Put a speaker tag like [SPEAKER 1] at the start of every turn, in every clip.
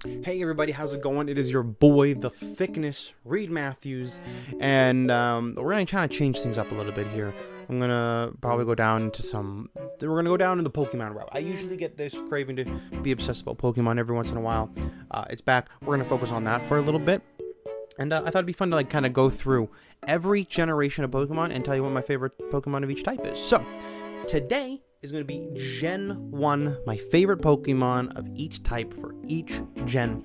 [SPEAKER 1] Hey everybody, how's it going? It is your boy, The Thickness, Reed Matthews, and we're gonna try to change things up a little bit here. I'm gonna probably go down to we're gonna go down in the Pokemon route. I usually get this craving to be obsessed about Pokemon every once in a while. It's back. We're gonna focus on that for a little bit, and I thought it'd be fun to kind of go through every generation of Pokemon and tell you what my favorite Pokemon of each type is. So today is going to be Gen 1, my favorite Pokemon of each type for each gen.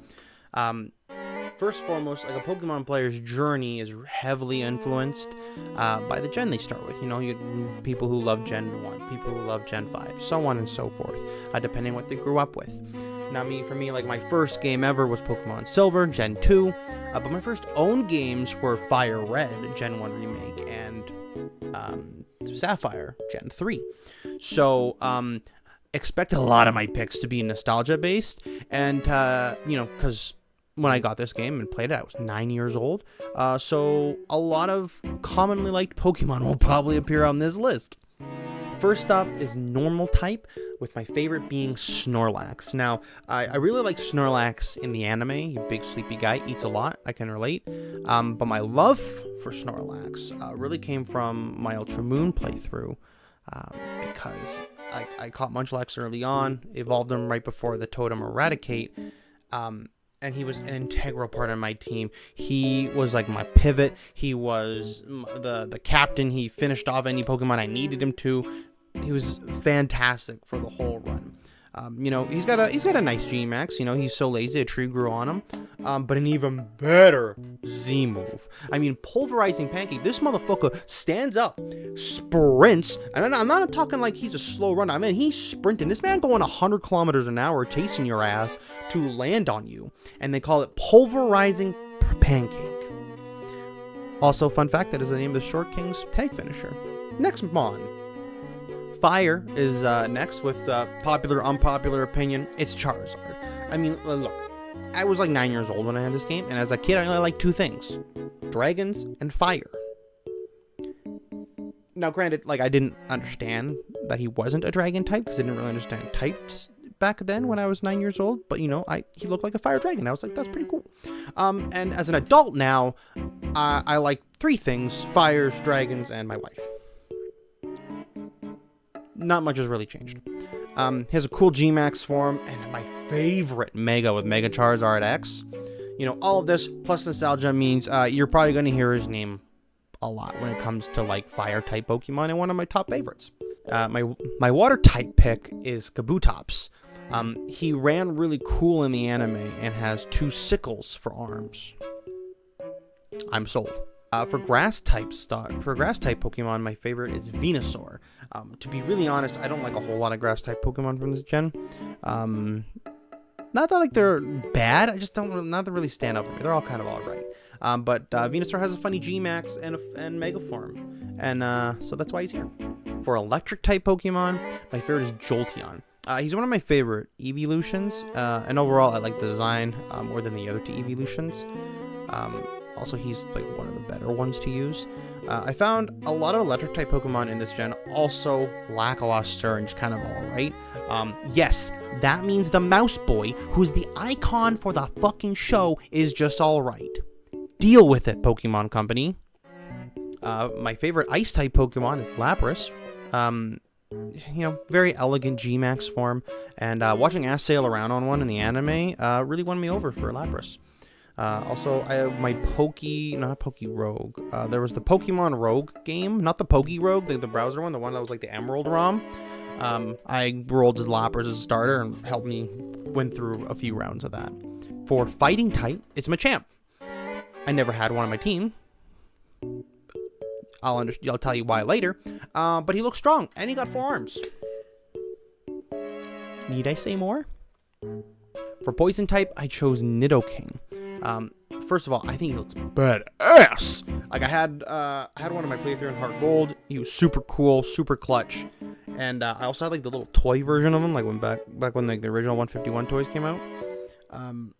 [SPEAKER 1] First and foremost, like a Pokemon player's journey is heavily influenced by the gen they start with. You know, people who love Gen 1, people who love Gen 5, so on and so forth, depending on what they grew up with. Now, for me, like my first game ever was Pokemon Silver, Gen 2, but my first own games were Fire Red, Gen 1 remake, and Sapphire, Gen 3. So, expect a lot of my picks to be nostalgia based, and because when I got this game and played it, I was 9 years old. So a lot of commonly liked Pokemon will probably appear on this list. First up is normal type, with my favorite being Snorlax. Now, I really like Snorlax in the anime. He's a big sleepy guy, eats a lot, I can relate. But my love for Snorlax really came from my Ultra Moon playthrough, because I caught Munchlax early on, evolved him right before the Totem Eradicate, and he was an integral part of my team. He was like my pivot. He was the captain. He finished off any Pokemon I needed him to. He was fantastic for the whole run. He's got a nice G-Max. He's so lazy, a tree grew on him. But an even better Z-move. Pulverizing Pancake. This motherfucker stands up, sprints, and I'm not talking like he's a slow runner. He's sprinting. This man going 100 kilometers an hour, chasing your ass to land on you, and they call it Pulverizing Pancake. Also, fun fact, that is the name of the Short King's tag finisher. Next Mon. Fire is next with popular, unpopular opinion. It's Charizard. Look, I was like 9 years old when I had this game, and as a kid, I only liked two things: dragons and fire. Now, granted, I didn't understand that he wasn't a dragon type, because I didn't really understand types back then when I was 9 years old. But he looked like a fire dragon. I was like, that's pretty cool. And as an adult now, I like three things: fires, dragons, and my wife. Not much has really changed. He has a cool G-Max form, and my favorite Mega with Mega Charizard X. All of this plus nostalgia means you're probably going to hear his name a lot when it comes to fire-type Pokemon, and one of my top favorites. My water-type pick is Kabutops. He ran really cool in the anime and has two sickles for arms. I'm sold. For grass-type Pokemon, my favorite is Venusaur. To be really honest, I don't like a whole lot of grass-type Pokemon from this gen. Not that they're bad, I just not that really stand out for me. They're all kind of alright. But Venusaur has a funny G-Max and Mega form, and so that's why he's here. For electric-type Pokemon, my favorite is Jolteon. He's one of my favorite evolutions, and overall I like the design more than the other two evolutions. Also, he's one of the better ones to use. I found a lot of electric type Pokemon in this gen also lackluster and just kind of alright. Yes, that means the Mouse Boy, who's the icon for the fucking show, is just alright. Deal with it, Pokemon Company. My favorite ice type Pokemon is Lapras. Very elegant G-Max form, and watching Ash sail around on one in the anime really won me over for Lapras. Also, I have my Rogue. There was the Pokemon Rogue game, not the Rogue, the browser one, the one that was like the Emerald ROM. I rolled as Lapras as a starter and helped me win through a few rounds of that. For fighting type, it's Machamp. I never had one on my team. I'll tell you why later. But he looks strong, and he got 4 arms. Need I say more? For poison type, I chose Nidoking. First of all, I think he looks badass. I had one of my playthrough in Heart Gold. He was super cool, super clutch, and I also had the little toy version of him, when back when the original 151 toys came out. And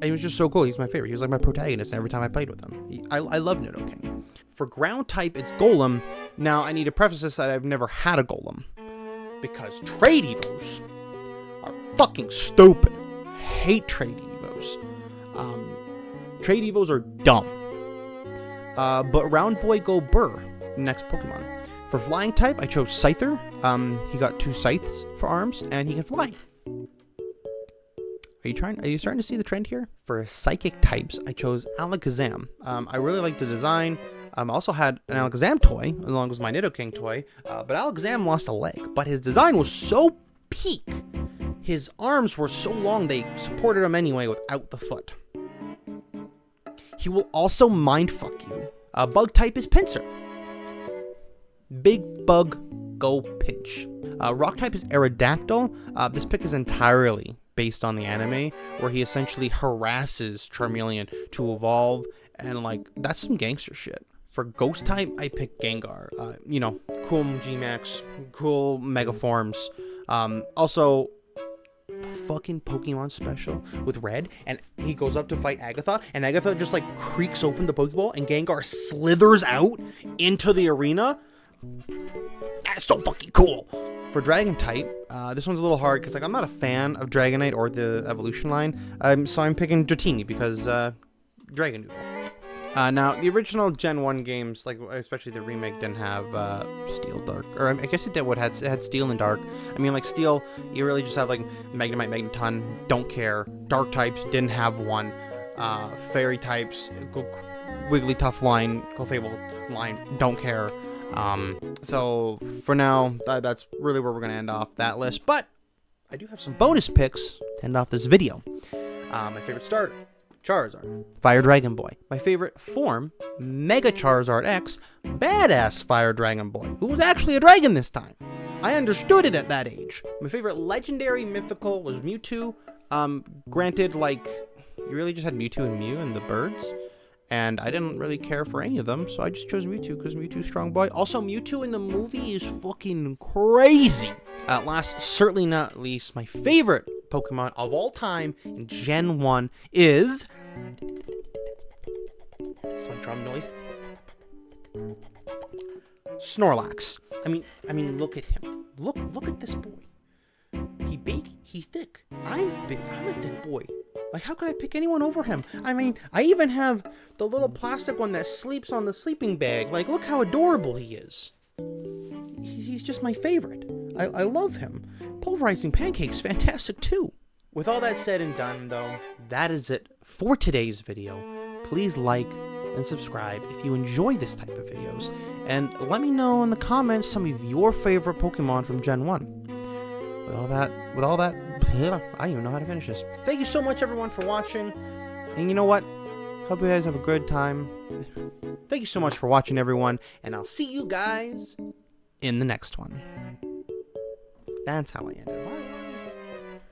[SPEAKER 1] he was just so cool. He's my favorite. He was my protagonist every time I played with him. I love Nidoking. For ground type, it's Golem. Now, I need to preface this that I've never had a Golem, because trade evos are fucking stupid. hate trade evos. Trade evos are dumb. But Round Boy Go Burr, next Pokemon. For flying type, I chose Scyther. He got 2 scythes for arms, and he can fly. Are you starting to see the trend here? For psychic types, I chose Alakazam. I really like the design. I also had an Alakazam toy, along with my Nidoking toy, but Alakazam lost a leg. But his design was so peak. His arms were so long, they supported him anyway without the foot. He will also mindfuck you. Bug type is Pinsir. Big Bug, go Pinch. Rock type is Aerodactyl. This pick is entirely based on the anime, where he essentially harasses Charmeleon to evolve, and like, that's some gangster shit. For ghost type, I picked Gengar. Cool G-Max, cool Mega Forms. Also, the fucking Pokemon special with Red, and he goes up to fight Agatha, and Agatha just like creaks open the Pokeball, and Gengar slithers out into the arena. That's so fucking cool. For Dragon type, this one's a little hard because like I'm not a fan of Dragonite or the evolution line, so I'm picking Dratini because Dragon Noodle. Now the original Gen 1 games, like especially the remake, didn't have Steel, Dark, or I guess it did. It had Steel and Dark. I mean, like Steel, you really just have like Magnemite, Magneton, don't care. Dark types didn't have one. Fairy types, go Wigglytuff line, Clefable line, don't care. So for now, that's really where we're going to end off that list, but I do have some bonus picks to end off this video. My favorite starter, Charizard, Fire Dragon Boy. My favorite form, Mega Charizard X, badass Fire Dragon Boy, who was actually a dragon this time. I understood it at that age. My favorite legendary mythical was Mewtwo. Granted, like, you really just had Mewtwo and Mew and the birds. And I didn't really care for any of them, so I just chose Mewtwo because Mewtwo's strong boy. Also, Mewtwo in the movie is fucking crazy. Last, certainly not least, my favorite Pokemon of all time in Gen 1 is... That's my drum noise. Snorlax. I mean, look at him. Look at this boy. He big, he thick. I'm big, I'm a thick boy. Like, how could I pick anyone over him? I mean, I even have the little plastic one that sleeps on the sleeping bag. Like, look how adorable he is. He's just my favorite. I love him. Pulverizing Pancake's fantastic too. With all that said and done, though, that is it for today's video. Please like and subscribe if you enjoy this type of videos. And let me know in the comments some of your favorite Pokemon from Gen 1. With all that, I don't even know how to finish this. Thank you so much, everyone, for watching. And you know what? Hope you guys have a good time. Thank you so much for watching, everyone. And I'll see you guys in the next one. That's how I end it.